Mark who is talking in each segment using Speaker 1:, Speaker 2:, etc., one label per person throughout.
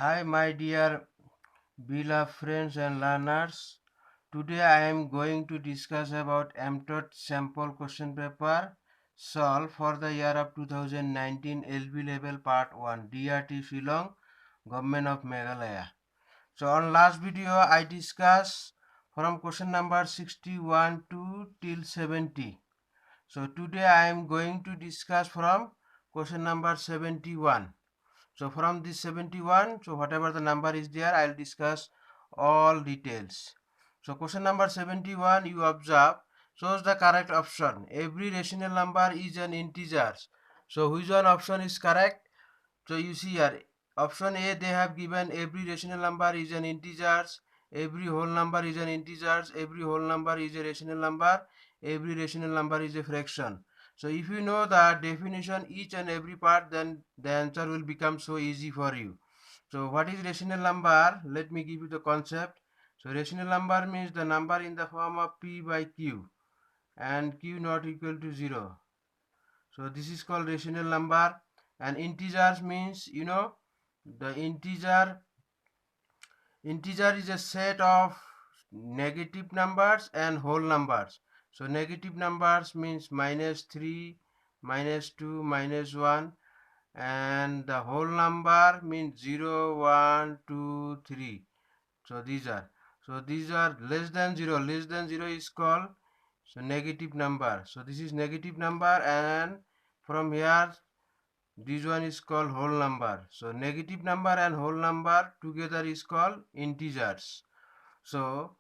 Speaker 1: Hi, my dear beloved friends and learners. Today I am going to discuss about MTOT sample question paper solved for the year of 2019 LB level part 1 DRT Shillong Government of Meghalaya. So on last video I discussed from question number 61 to till 70. So today I am going to discuss from question number 71. So from this 71, so whatever the number is there, I'll discuss all details. So question number 71, you observe, shows the correct option. Every rational number is an integer. So which one option is correct? So you see here, option A, they have given every rational number is an integer, every whole number is an integer, every whole number is a rational number, every rational number is a fraction. So if you know the definition each and every part, then the answer will become so easy for you. So what is rational number? Let me give you the concept. So rational number means the number in the form of P by Q and Q not equal to 0. So this is called rational number. And integers means, the integer is a set of negative numbers and whole numbers. So negative numbers means -3, -2, -1, and the whole number means 0, 1, 2, 3. So these are less than 0. Less than 0 is called so negative number. So this is negative number, and from here this one is called whole number. So negative number and whole number together is called integers. So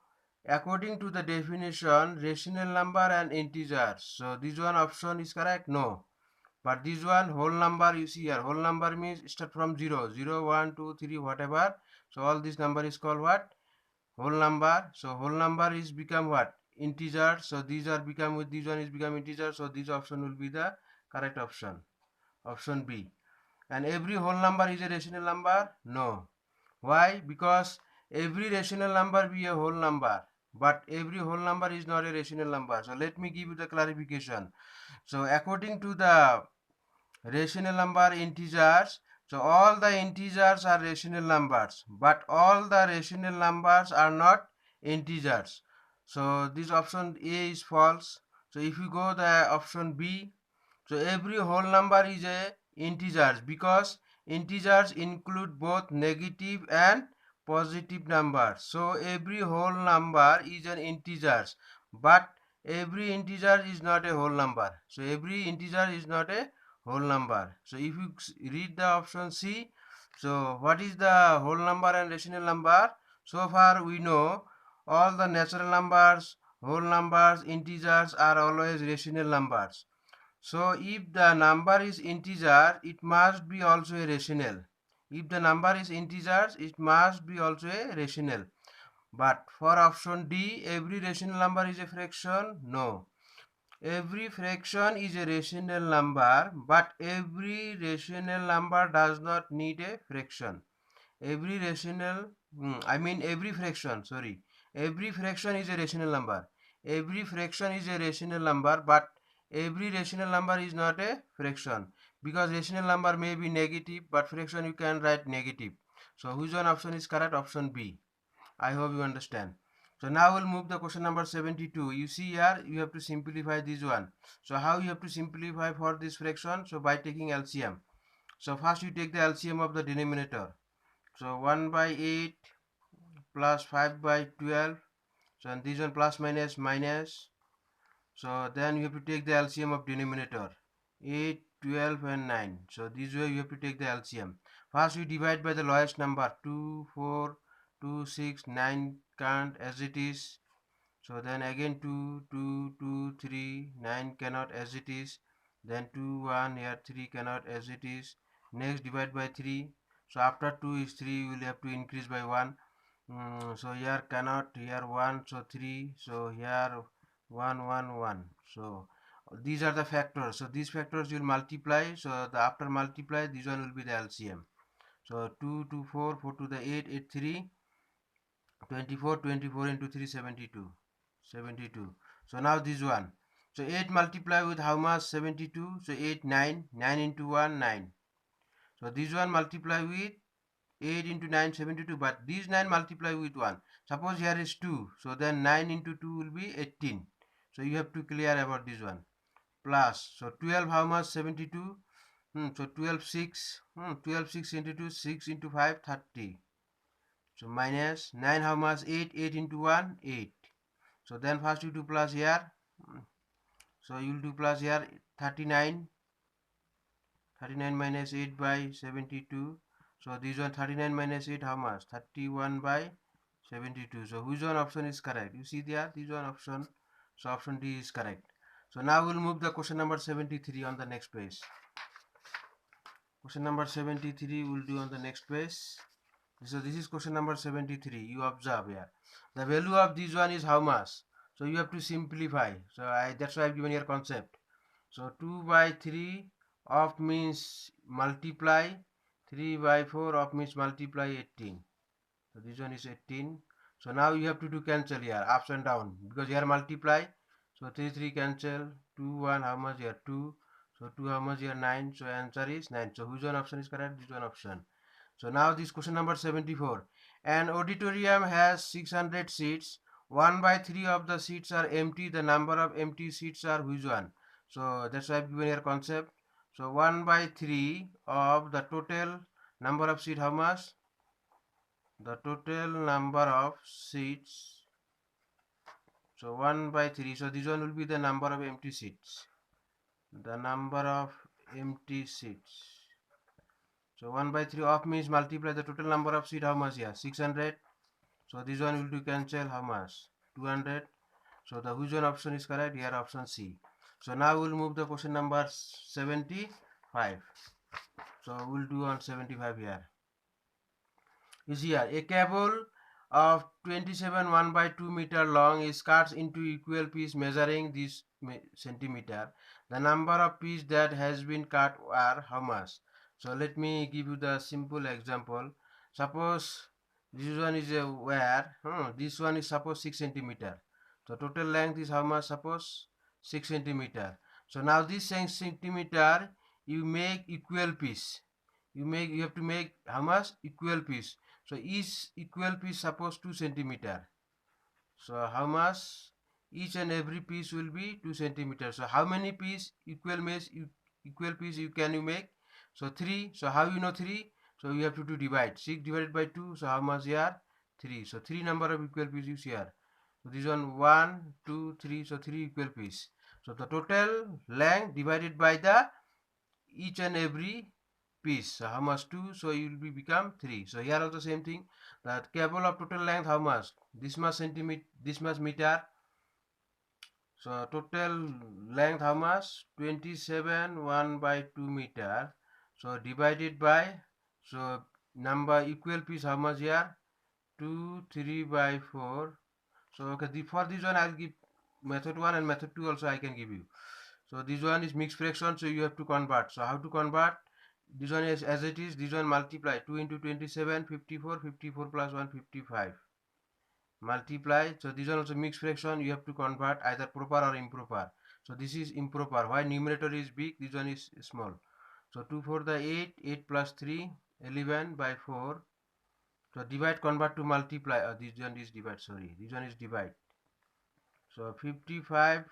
Speaker 1: according to the definition, rational number and integers. So this one option is correct? No. But this one whole number, you see here, whole number means start from 0, 0, 1, 2, 3, whatever. So all this number is called what? Whole number. So whole number is become what? Integer. So these are become with this one is become integer. So this option will be the correct option. Option B. And every whole number is a rational number? No. Why? Because every rational number be a whole number, but every whole number is not a rational number. So let me give you the clarification. So according to the rational number integers, so all the integers are rational numbers, but all the rational numbers are not integers. So this option A is false. So if you go the option B, so every whole number is a integers, because integers include both negative and positive numbers. So every whole number is an integers, but every integer is not a whole number. So every integer is not a whole number. So if you read the option C, so what is the whole number and rational number? So far we know all the natural numbers, whole numbers, integers are always rational numbers. So if the number is integer, it must be also a rational. If the number is integers, it must be also a rational. But for option D, every rational number is a fraction? No. Every fraction is a rational number, but every rational number does not need a fraction. Every rational, every fraction, sorry. Every fraction is a rational number. Every fraction is a rational number, but every rational number is not a fraction. Because rational number may be negative, but fraction you can write negative. So which one option is correct? Option B. I hope you understand. So now we'll move the question number 72. You see here, you have to simplify this one. So how you have to simplify for this fraction? So by taking LCM. So first you take the LCM of the denominator. So 1 by 8 plus 5 by 12. So and this one plus minus minus. So then you have to take the LCM of denominator. 8, 12 and 9. So this way you have to take the LCM. First we divide by the lowest number. 2, 4, 2, 6, 9 can't as it is. So then again 2, 2, 2, 3, 9 cannot as it is. Then 2, 1, here 3 cannot as it is. Next divide by 3. So after 2 is 3, you will have to increase by 1. So here cannot, here 1, so 3, so here 1, 1, 1. So these are the factors. So these factors will multiply. So the after multiply, this one will be the LCM. So 2 to 4, 4 to the 8, 8, 3, 24, 24 into 3, 72. 72. So now this one. So 8 multiply with how much? 72. So 8, 9. 9 into 1, 9. So this one multiply with 8 into 9, 72, but these 9 multiply with 1. Suppose here is 2, so then 9 into 2 will be 18. So you have to clear about this one. Plus, so 12 how much? 72. So 12 6. 12 6 into 2, 6 into 5, 30. So minus 9 how much? 8. 8 into 1, 8. So then first you do plus here. So you will do plus here 39. 39 minus 8 by 72. So this one 39 minus 8 how much? 31 by 72. So which one option is correct? You see there, this one option. So option D is correct. So now we'll move the question number 73 on the next page. Question number 73 we'll do on the next page. So this is question number 73. You observe here. The value of this one is how much? So you have to simplify. So that's why I've given here concept. So 2 by 3 of means multiply, 3 by 4 of means multiply 18. So this one is 18. So now you have to do cancel here, ups and down, because here multiply. So 3 3 cancel, 2 1 how much here? 2. So 2 how much here? 9. So answer is 9. So which one option is correct? This one option. So now this question number 74. An auditorium has 600 seats. 1 by 3 of the seats are empty. The number of empty seats are which one? So that's why I've given here concept. So 1 by 3 of the total number of seats, how much? The total number of seats. So 1 by 3. So this one will be the number of empty seats. The number of empty seats. So 1 by 3 of means multiply the total number of seats, how much here? 600. So this one will do cancel, how much? 200. So the which one option is correct? Here option C. So now we'll move the question number 75. So we'll do on 75 here. Is here a cable of 27 1 by 2 meter long is cut into equal pieces measuring this centimeter. The number of pieces that has been cut are how much? So let me give you the simple example. Suppose this one is a wire. This one is suppose 6 centimeter. So total length is how much? Suppose 6 centimeter. So now this 6 centimeter you make equal piece. You have to make how much? Equal piece. So each equal piece suppose 2 centimeter. So how much? Each and every piece will be 2 centimeter. So how many piece equal piece you can you make? So 3. So how you know 3? So you have to do divide. 6 divided by 2. So how much here? 3. So 3 number of equal pieces here. So this one 1, 2, 3. So 3 equal piece. So the total length divided by the each and every piece. So how much? 2. So you will be become 3. So here also same thing. That cable of total length how much? This much centimeter, this much meter. So total length how much? 27 1 by 2 meter. So divided by, so number equal piece how much here? 2 3 by 4. So okay, for this one I'll give method 1 and method 2 also I can give you. So this one is mixed fraction, so you have to convert. So how to convert? This one is as it is, this one multiply 2 into 27, 54, 54 plus 1, 55. Multiply, so this one also mixed fraction, you have to convert either proper or improper. So this is improper. Why numerator is big, this one is small. So 2 for the 8, 8 plus 3, 11 by 4. So divide, convert to multiply. This one is divide, sorry. This one is divide. So 55.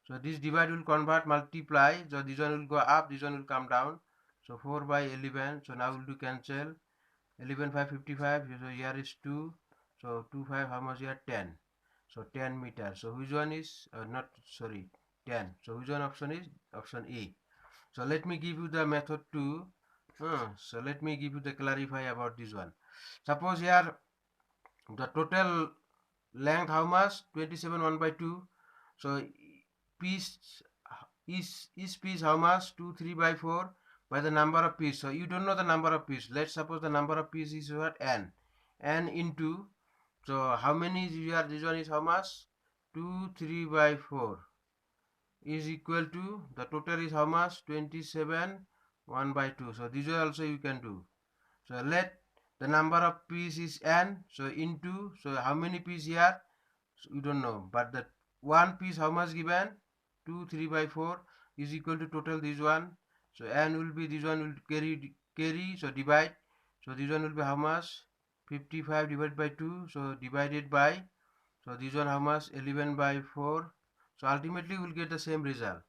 Speaker 1: So this divide will convert, multiply. So this one will go up, this one will come down. So 4 by 11. So now we'll do cancel. 11 5 55. So here is 2. So 2 5 how much here? 10. So 10 meters. So which one is not sorry 10. So which one option is? Option A. So let me give you the method 2. So let me give you the clarify about this one. Suppose here the total length how much? 27 1 by 2. So piece each piece how much? 2 3 by 4 by the number of piece. So you don't know the number of piece. Let's suppose the number of piece is what? N. N into, so how many here? This one is how much? 2 3 by 4 is equal to, the total is how much? 27 1 by 2. So this way also you can do. So let the number of piece is N. So into, so how many piece here? So you don't know, but the one piece how much given? 2 3 by 4 is equal to total this one. So N will be, this one will carry, so divide. So this one will be how much? 55 divided by 2. So divided by, so this one how much? 11 by 4. So ultimately we will get the same result.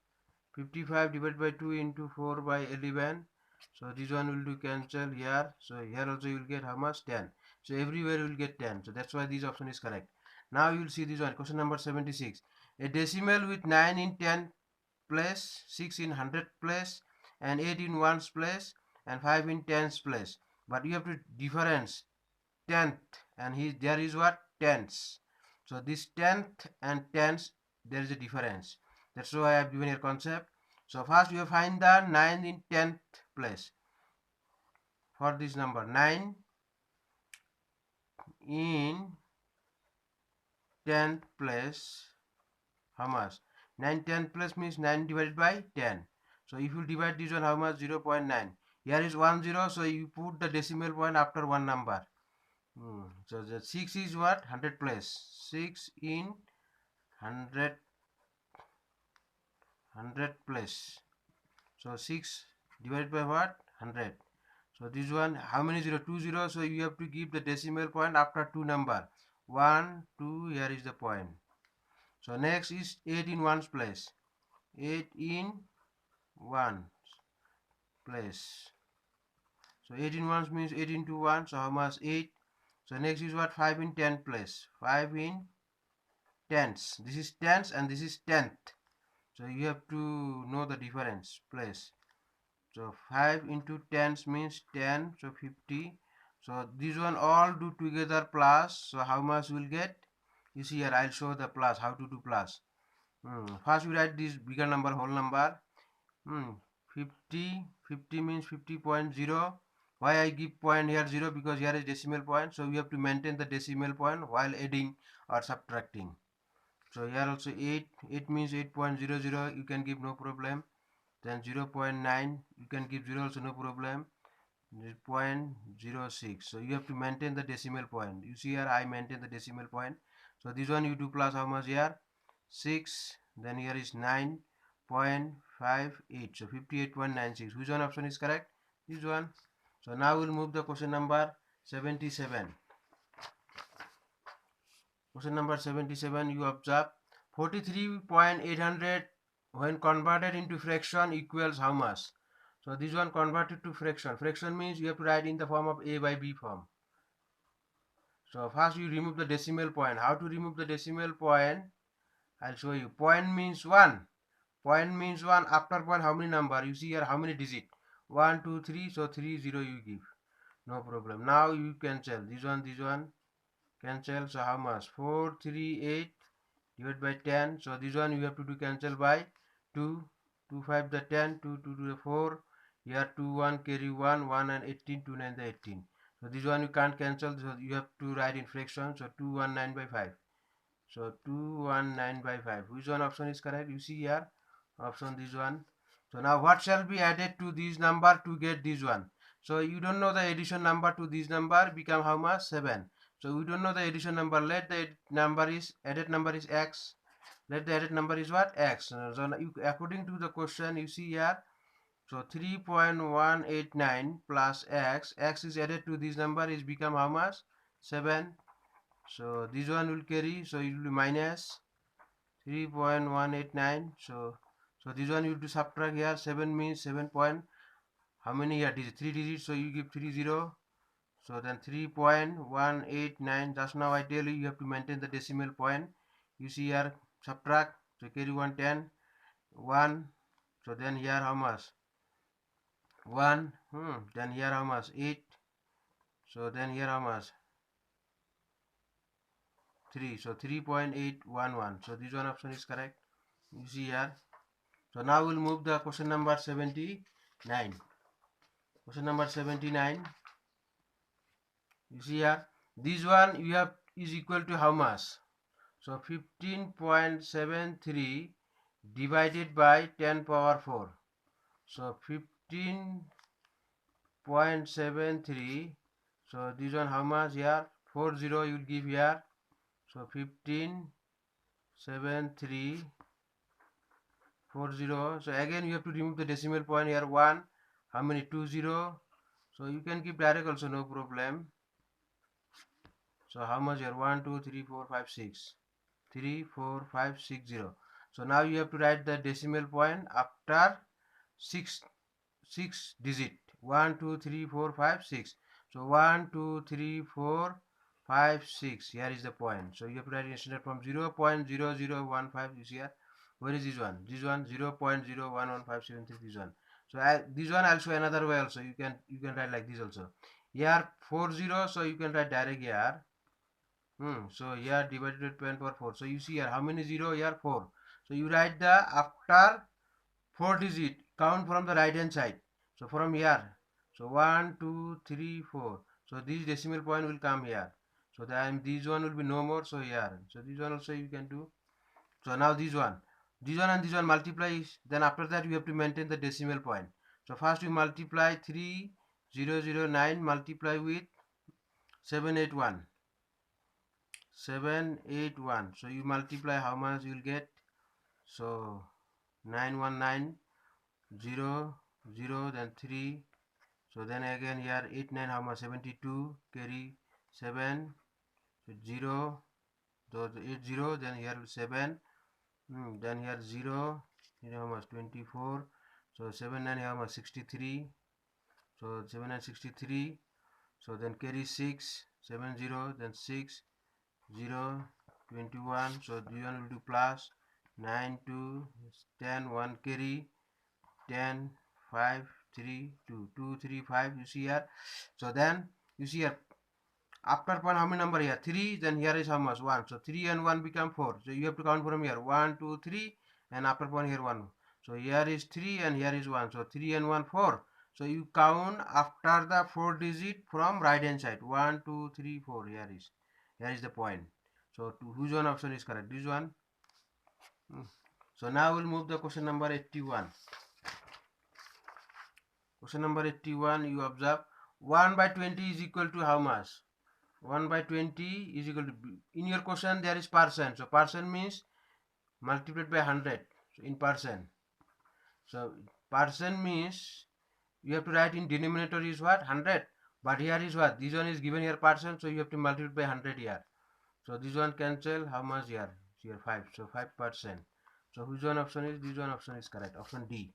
Speaker 1: 55 divided by 2 into 4 by 11. So this one will do cancel here. So here also you will get how much? 10. So everywhere you will get 10. So that's why this option is correct. Now you will see this one. Question number 76. A decimal with 9 in 10 place, 6 in 100 place, and 8 in 1's place, and 5 in 10's place. But you have to difference tenth, and there is what? Tenths. So this tenth and tenths, there is a difference. That's why I have given here concept. So first you find the 9 in 10th place for this number. 9 in 10th place, how much? 9 10th place means 9 divided by 10. So if you divide this one, how much? 0.9. Here is 10, so you put the decimal point after one number. So the 6 is what? 100 place. 6 in 100 place. So 6 divided by what? 100. So this one, how many 0? 2 0. So you have to give the decimal point after two number. 1, 2, here is the point. So next is 8 in 1's place. 8 in 1 place. So 8 in 1 means 8 into 1. So how much? 8. So next is what? 5 in 10 place. 5 in tenths. This is tenths and this is tenth. So you have to know the difference place. So 5 into 10 means 10. So 50. So this one all do together plus. So how much will get? You see here, I'll show the plus, how to do plus. First we write this bigger number, whole number. 50 means 50.0. Why I give point here 0? Because here is decimal point. So we have to maintain the decimal point while adding or subtracting. So here also 8 means 8.00. You can give no problem. Then 0.9 you can give 0 also, no problem. 0.06. So you have to maintain the decimal point. You see here I maintain the decimal point. So this one you do plus how much here? 6. Then here is 9.58. So 58.96. Which one option is correct? This one. So now we'll move the question number 77. Question number 77, you observe 43.800 when converted into fraction equals how much? So this one converted to fraction. Fraction means you have to write in the form of a by b form. So first you remove the decimal point. How to remove the decimal point? I'll show you. Point means 1. Point means 1. After point, how many number? You see here how many digit? 1, 2, 3. So 3, 0 you give. No problem. Now you cancel. This one. Cancel. So how much? 438 divided by 10. So this one you have to do cancel by 2. 2 5 the 10. 2 2 to the 4. Here 2 1 carry 1. 1 and 18. 2 9 the 18. So this one you can't cancel. So you have to write in fraction. So 219 by 5. So 219 by 5. Which one option is correct? You see here. Option this one. So now what shall be added to this number to get this one? So you don't know the addition number to this number become how much? 7. So we don't know the addition number. Let the added number is x. Let the added number is what? X. So according to the question you see here. So 3.189 plus x. X is added to this number is become how much? 7. So this one will carry. So it will be minus 3.189. So this one you have to subtract here. 7 means 7 point. How many here? 3 digits. So you give 30. So then 3.189. Just now I tell you have to maintain the decimal point. You see here subtract. So carry 110. 1. So then here how much? 1. Then here how much? 8. So then here how much? 3. So 3.811. So this one option is correct. You see here. So now we'll move the question number 79. Question number 79. You see here. This one you have is equal to how much? So 15.73 divided by 10 power 4. So 15.73. So this one how much here? 40 you will give here. So 15.73 40. So again you have to remove the decimal point here. 1. How many? 20. So you can keep direct also, no problem. So how much here? 1 2 3 4 5 6 3 4 5 6 0. So now you have to write the decimal point after 6 digit. 1 2 3 4 5 6. So 1 2 3 4 5 6. Here is the point. So you have to write instead from 0.0015. You see here. Where is this one? This one 0.01157. This one. So this one also another way also. You can write like this also. Here 40. So you can write direct here. So here divided by 10 power 4. So you see here how many 0 here? 4. So you write the after 4 digit count from the right hand side. So from here. So 1 2 3 4. So this decimal point will come here. So then this one will be no more. So here. So this one also you can do. So now this one. This one and this one multiply. Then after that you have to maintain the decimal point. So first you multiply 3009 multiply with 781. 781. So you multiply how much you will get. So 919 0 0 then 3. So then again here 8 9 how much? 72 carry 7. So 0. So 8 0 then here 7. Then here 0. Here how much? 24. So 7 9 how much? 63. So 7 9 63. So then carry 6. 7 0 then 6 0 21. So this one will do plus 9 2 10 1 carry 10 5 3 2 2 3 5. You see here. So then you see here after point how many number here? 3. Then here is how much? 1. So 3 and 1 become 4. So you have to count from here 1 2 3 and after point here 1. So here is 3 and here is 1. So 3 and 1 4. So you count after the 4 digit from right hand side. 1 2 3 4. Here is the point. So whose one option is correct? This one. So now we'll move the question number 81. Question number 81, you observe 1 by 20 is equal to how much? 1 by 20 is equal to, in your question there is percent. So percent means multiplied by 100. So in percent. So percent means you have to write in denominator is what? 100. But here is what? This one is given here percent. So you have to multiply by 100 here. So this one cancel. How much here? Here 5. So 5%. So which one option is? This one option is correct. Option D.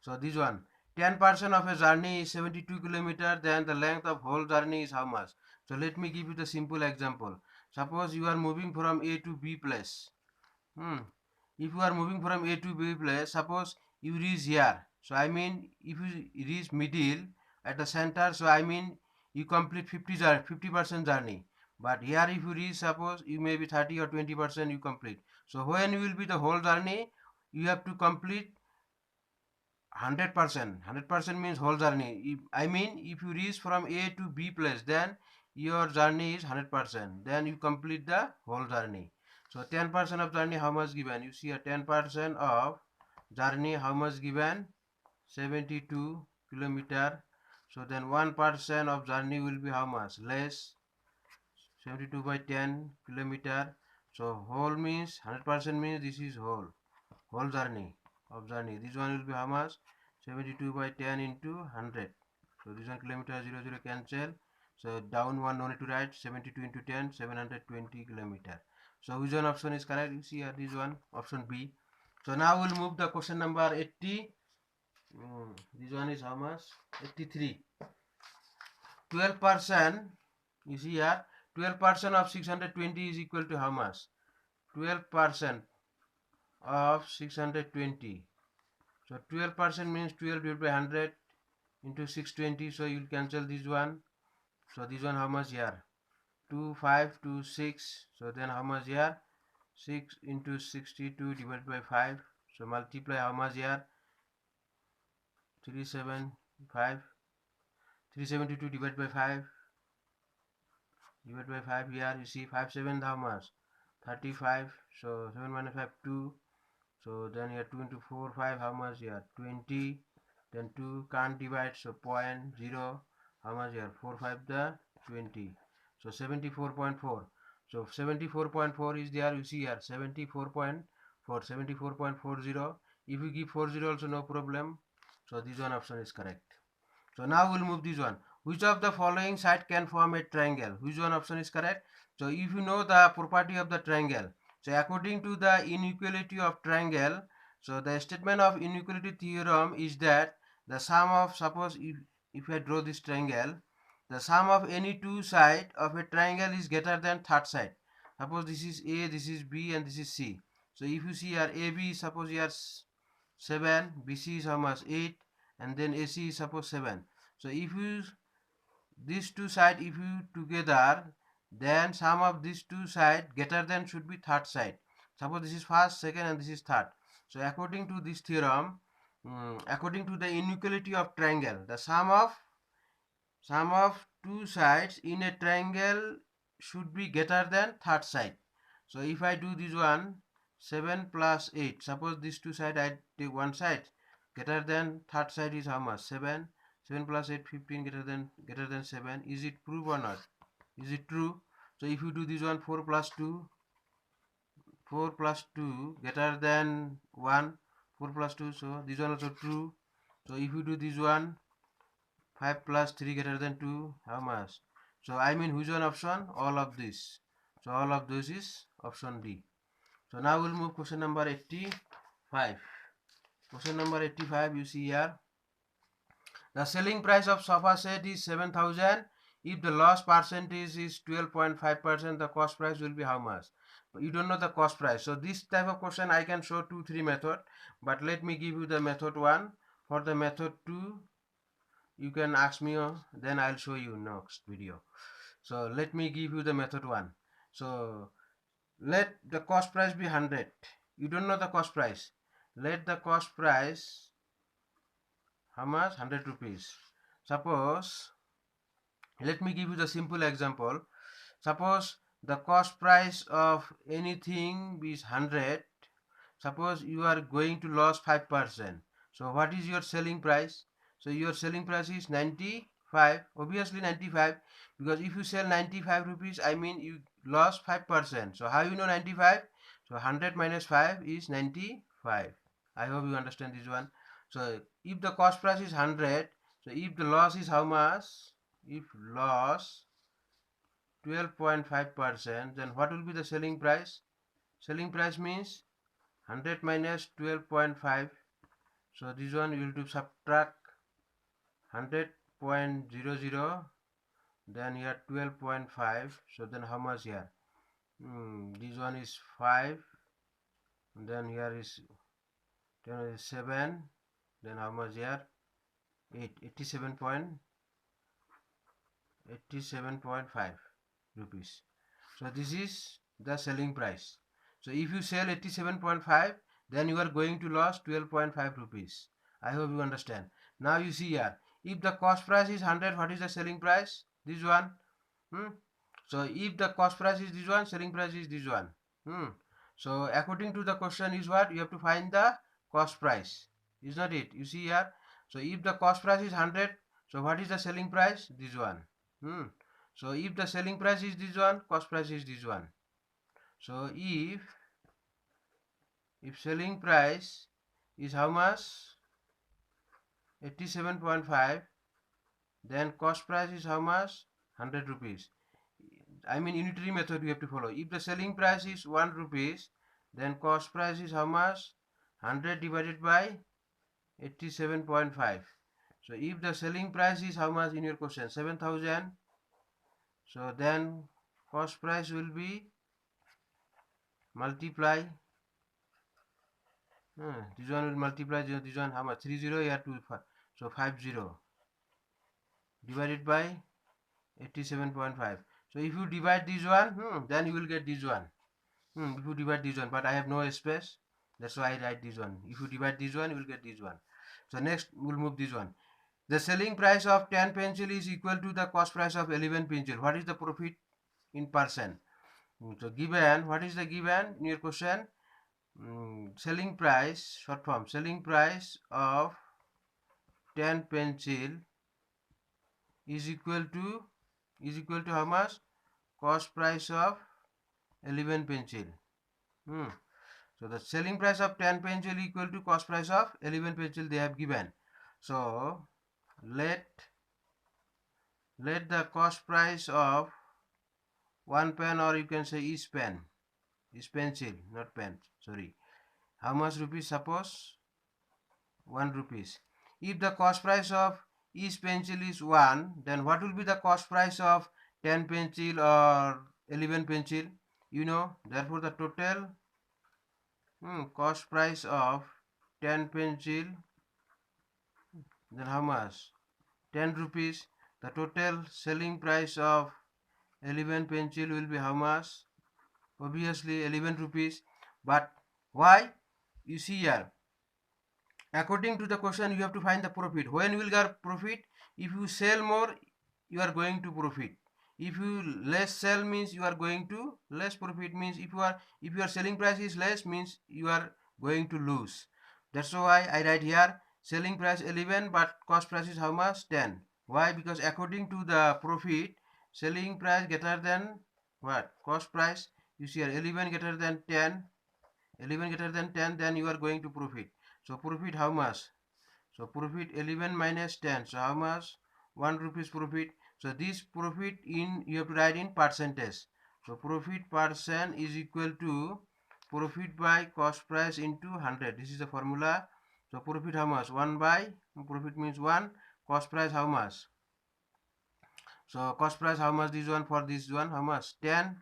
Speaker 1: So this one. 10% of a journey is 72 kilometers. Then the length of whole journey is how much? So let me give you the simple example. Suppose you are moving from A to B place. If you are moving from A to B place, suppose you reach here. So I mean, if you reach middle at the center, so I mean you complete 50% journey. But here if you reach, suppose you may be 30 or 20% you complete. So when you will be the whole journey, you have to complete 100%. 100% means whole journey. I mean, if you reach from A to B place, then your journey is 100%. Then you complete the whole journey. So 10% of journey, how much given? You see a 10% of journey, how much given? 72 kilometer. So then 1% of journey will be how much? Less. 72 by 10 kilometer. So whole means 100% means this is whole journey of journey. This one will be how much? 72 by 10 into 100. So this one kilometer 0 cancel. So down one no need to write. 72 into 10 720 kilometer. So which one option is correct? You see here this one option B. So now we'll move the question number 80. This one is how much? 83. 12%. You see here 12% of 620 is equal to how much? 12% of 620. So 12% means 12 divided by 100 into 620. So you will cancel this one. So this one how much here? 2 5 2 6. So then how much here? 6 into 62 divided by 5. So multiply how much here? 375. 372 divided by 5. Divided by 5 here. You see 5 7 how much? 35. So 7 minus 5 2. So then here 2 into 4 5 how much here? 20. Then 2 can't divide, so 0.0. How much here? 4 5 the 20. So 74.4. So 74.4 is there. You see here 74.4. 74.40. If you give 40 also no problem. So this one option is correct. So now we'll move this one. Which of the following side can form a triangle? Which one option is correct? So if you know the property of the triangle, so according to the inequality of triangle, so the statement of inequality theorem is that the sum of, suppose if I draw this triangle, the sum of any two side of a triangle is greater than third side. Suppose this is A, this is B, and this is C. So if you see here AB, suppose here 7, BC is how much 8, and then AC is suppose 7. So if you these two side if you together, then sum of these two side greater than should be third side. Suppose this is first, second, and this is third. So according to this theorem, according to the inequality of triangle, the sum of two sides in a triangle should be greater than third side. So if I do this one, 7 plus 8, suppose these two side I take one side, greater than third side is how much? 7. 7 plus 8, 15, greater than 7. Is it proof or not? Is it true? So if you do this one, 4 plus 2, 4 plus 2 greater than 1, 4 plus 2, so this one also true. So if you do this one, 5 plus 3 greater than 2, how much? So I mean which one option? All of this. So all of those is option D. So now we'll move question number 85. Question number 85, you see here. The selling price of sofa set is 7,000. If the loss percentage is 12.5%, the cost price will be how much? You don't know the cost price. So this type of question I can show 2-3 method, but let me give you the method 1. For the method 2, you can ask me, then I'll show you next video. So let me give you the method 1. So let the cost price be 100. You don't know the cost price. Let the cost price, how much? 100 rupees. Suppose, let me give you the simple example. Suppose the cost price of anything is 100. Suppose you are going to lose 5%. So what is your selling price? So your selling price is 95. Obviously 95, because if you sell 95 rupees, I mean you lost 5%. So how you know 95? So 100 minus 5 is 95. I hope you understand this one. So if the cost price is 100, so if the loss is how much? If loss 12.5%, then what will be the selling price? Selling price means 100 minus 12.5. So this one you will to subtract 100.00, then here 12.5. So then how much here? This one is 5, then here is 7, then how much here? 87.5 rupees. So this is the selling price. So if you sell 87.5, then you are going to lose 12.5 rupees. I hope you understand. Now you see here, if the cost price is 100, what is the selling price? This one. So if the cost price is this one, selling price is this one. So according to the question is what? You have to find the cost price. Is not it? You see here. So if the cost price is 100, so what is the selling price? This one. So if the selling price is this one, cost price is this one. So if selling price is how much? 87.5, then cost price is how much? 100 rupees. I mean unitary method you have to follow. If the selling price is 1 rupees, then cost price is how much? 100 divided by 87.5. So if the selling price is how much in your question? 7,000. So then cost price will be multiply. This one will multiply this one how much? 30 here 2 5. So 50 divided by 87.5. So if you divide this one, then you will get this one. If you divide this one, but I have no space, that's why I write this one. If you divide this one, you will get this one. So next we'll move this one. The selling price of 10 pencil is equal to the cost price of 11 pencil. What is the profit in percent? So given, what is the given in your question? Selling price, short form, selling price of 10 pencil is equal to how much? Cost price of 11 pencil. So the selling price of 10 pencil equal to cost price of 11 pencil they have given. So let let the cost price of one pen, or you can say each pen, is pencil, not pen, sorry, how much rupees? Suppose 1 rupees. If the cost price of each pencil is 1, then what will be the cost price of 10 pencil or 11 pencil? Therefore the total cost price of 10 pencil, then how much? 10 rupees. The total selling price of 11 pencil will be how much? Obviously 11 rupees. But why? You see here, according to the question, you have to find the profit. When you will get profit? If you sell more, you are going to profit. If you less sell, means you are going to less profit. Means if your selling price is less, means you are going to lose. That's why I write here selling price 11, but cost price is how much? 10. Why? Because according to the profit, selling price greater than what? Cost price. You see here 11 greater than 10. 11 greater than 10, then you are going to profit. So profit how much? So profit 11 minus 10. So how much? 1 rupees profit. So this profit you have to write in percentage. So profit percent is equal to profit by cost price into 100. This is the formula. So profit how much? 1 by profit means 1. Cost price how much? So cost price how much? This one for this one how much? 10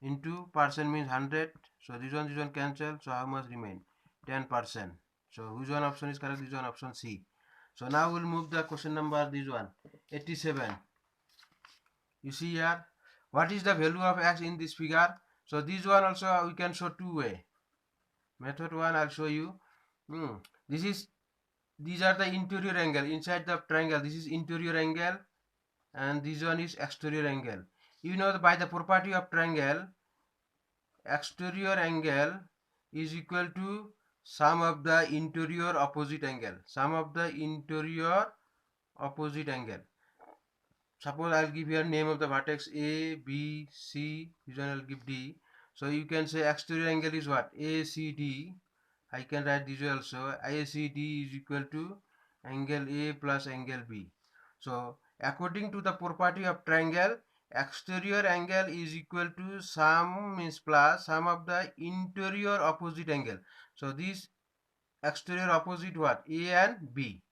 Speaker 1: into percent means 100. So this one cancel. So how much remain? 10%. So which one option is correct? This one option C. So now we'll move the question number this one 87. You see here, what is the value of x in this figure? So this one also we can show two way. Method one I'll show you. These are the interior angle inside the triangle. This is interior angle and this one is exterior angle. By the property of triangle, exterior angle is equal to sum of the interior opposite angle. Sum of the interior opposite angle. Suppose I'll give here name of the vertex A, B, C, this one I'll give D. So you can say exterior angle is what? ACD. I can write this also. ACD is equal to angle A plus angle B. So according to the property of triangle, exterior angle is equal to sum means plus sum of the interior opposite angle. So this exterior opposite what? A and B.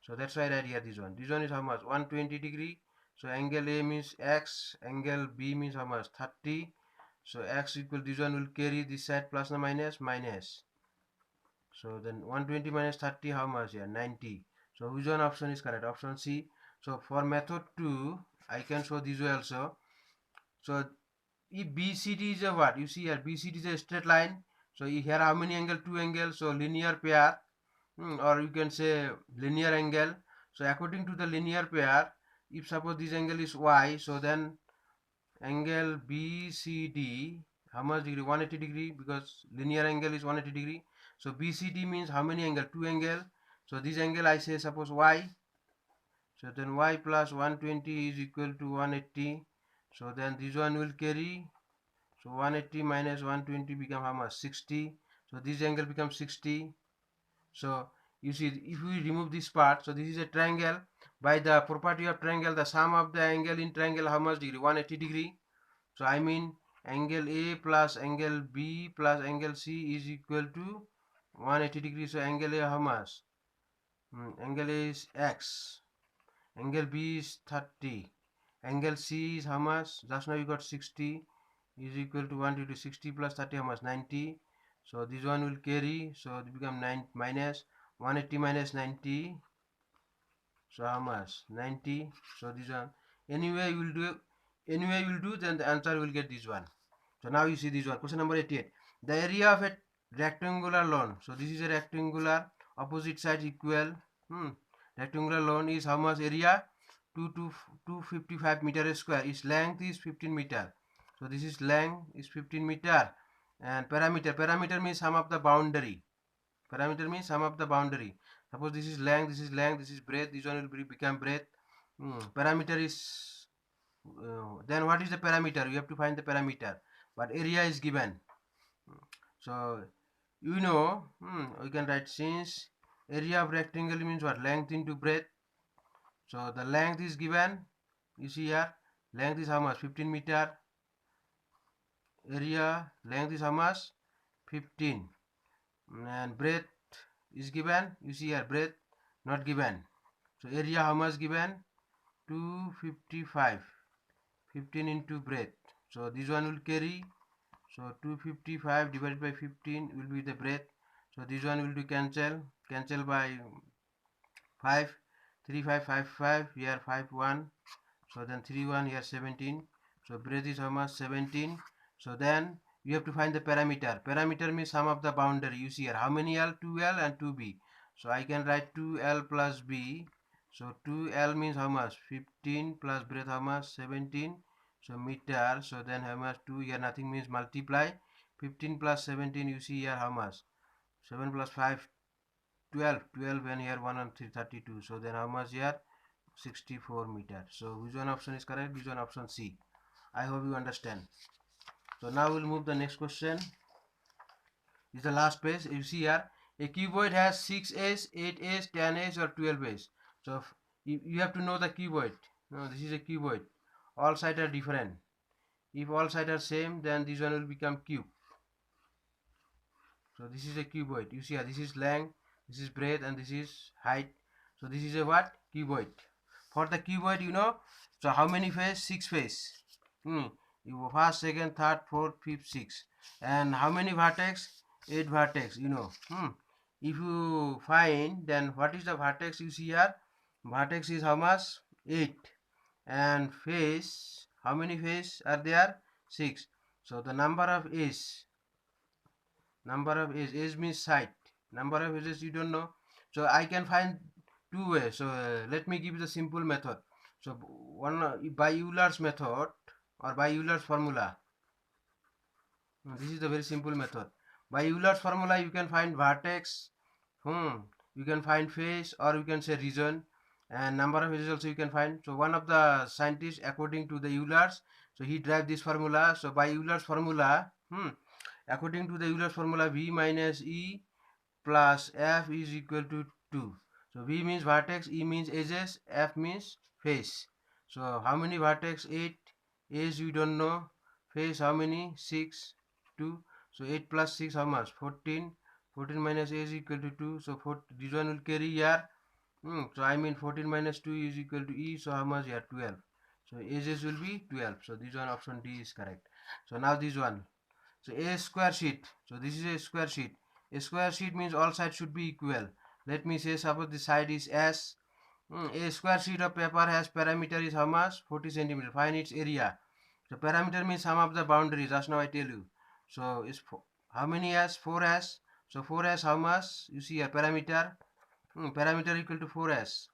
Speaker 1: So that's why I write here this one. This one is how much? 120 degree. So angle A means X, angle B means how much? 30. So X equal, this one will carry this side plus or minus, minus. So then 120 minus 30 how much here? 90. So which one option is correct? Option C. So for method 2, I can show this way also. So if BCD is a what? You see here BCD is a straight line. So here how many angle? 2 angles. So linear pair. Or you can say linear angle. So according to the linear pair, if suppose this angle is y, so then angle BCD how much degree? 180 degree, because linear angle is 180 degree. So BCD means how many angle? 2 angle. So this angle I say suppose y. So then y plus 120 is equal to 180. So then this one will carry. So 180 minus 120 become how much? 60. So this angle becomes 60. So you see, if we remove this part, so this is a triangle. By the property of triangle, the sum of the angle in triangle how much degree? 180 degree. So I mean angle A plus angle B plus angle C is equal to 180 degree. So angle A how much? Angle A is X. Angle B is 30. Angle C is how much? Just now you got 60 is equal to 120. 60 plus 30 how much? 90. So this one will carry. So it become 9 minus 180 minus 90. So how much? 90. So this one. Anyway you will do, then the answer will get this one. So now you see this one. Question number 88. The area of a rectangular lawn. So this is a rectangular, opposite sides equal. Rectangular lawn is how much area? 255 meter square. Its length is 15 meter. So this is length is 15 meter. And parameter means sum of the boundary. Parameter means sum of the boundary. Suppose this is length, this is length, this is breadth. This one will become breadth. Parameter is then what is the parameter? You have to find the parameter. But area is given. So we can write, since area of rectangle means what? Length into breadth. So the length is given. You see here, length is how much? 15 meter. Area length is how much? 15. And breadth is given. You see here, breadth not given. So area how much given? 255. 15 into breadth. So this one will carry. So 255 divided by 15 will be the breadth. So this one will be cancel by 5. 3 5 5 5 here 5 1. So then 3 1 here 17. So breadth is how much? 17. So then you have to find the parameter. Parameter means sum of the boundary. You see here how many L? 2L and 2B. So I can write 2L plus B. So 2L means how much? 15 plus breadth how much? 17. So meter. So then how much? 2 here nothing means multiply. 15 plus 17 you see here how much? 7 plus 5 12. 12 and here 1 and 3 32. So then how much here? 64 meter. So which one option is correct? Which one option C? I hope you understand. So now we'll move the next question. This is the last page. You see here a cuboid has 6s, 8s, 10s or 12s. So you have to know the cuboid. No, this is a cuboid. All sides are different. If all sides are same, then this one will become cube. So this is a cuboid. You see here, this is length, this is breadth, and this is height. So this is a what? Cuboid. For the cuboid, you know, so how many face? 6 face. You first, second, third, fourth, fifth, sixth. And how many vertex? 8 vertex, you know. If you find, then what is the vertex you see here? Vertex is how much? 8. And face, how many face are there? 6. So the number of edges means side. Number of edges you don't know. So I can find two ways. So let me give you the simple method. So one by Euler's method or by Euler's formula. This is the very simple method. By Euler's formula you can find vertex, you can find face, or you can say region, and number of edges also you can find. So one of the scientists, according to the Euler's, so he derived this formula. So by Euler's formula, according to the Euler's formula, V minus E plus F is equal to 2. So V means vertex, E means edges, F means face. So how many vertex? 8. Edge you don't know. Face how many? 6. 2. So 8 plus 6 how much? 14. 14 minus A is equal to 2. So this one will carry here. So I mean 14 minus 2 is equal to E. So how much here? 12. So edges will be 12. So this one option D is correct. So now this one. So a square sheet. So this is a square sheet. A square sheet means all sides should be equal. Let me say suppose the side is S. A square sheet of paper has perimeter is how much? 40 centimeter. Find its area. So perimeter means sum of the boundaries. Just now I tell you. So it's how many S? 4S. So 4S how much? You see a perimeter. Perimeter equal to 4S.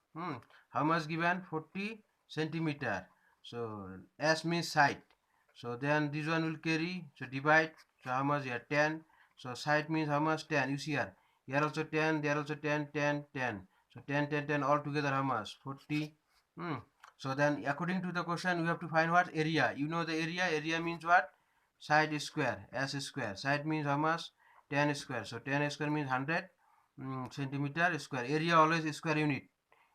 Speaker 1: How much given? 40 centimeter. So S means side. So then this one will carry. So divide. So how much here? 10. So side means how much? 10. You see here. Here also 10. There also 10. 10. 10. So 10, 10, 10 all together how much? 40. So then according to the question we have to find what? Area. You know the area. Area means what? Side is square. S is square. Side means how much? 10 square. So 10 square means 100 centimeter square. Area always is square unit.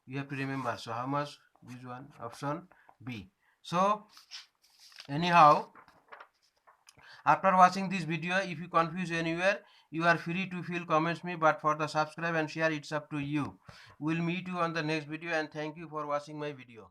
Speaker 1: You have to remember. So how much? This one. Option B. So anyhow, after watching this video, if you confuse anywhere, you are free to fill comments me, but for the subscribe and share, it's up to you. We'll meet you on the next video, and thank you for watching my video.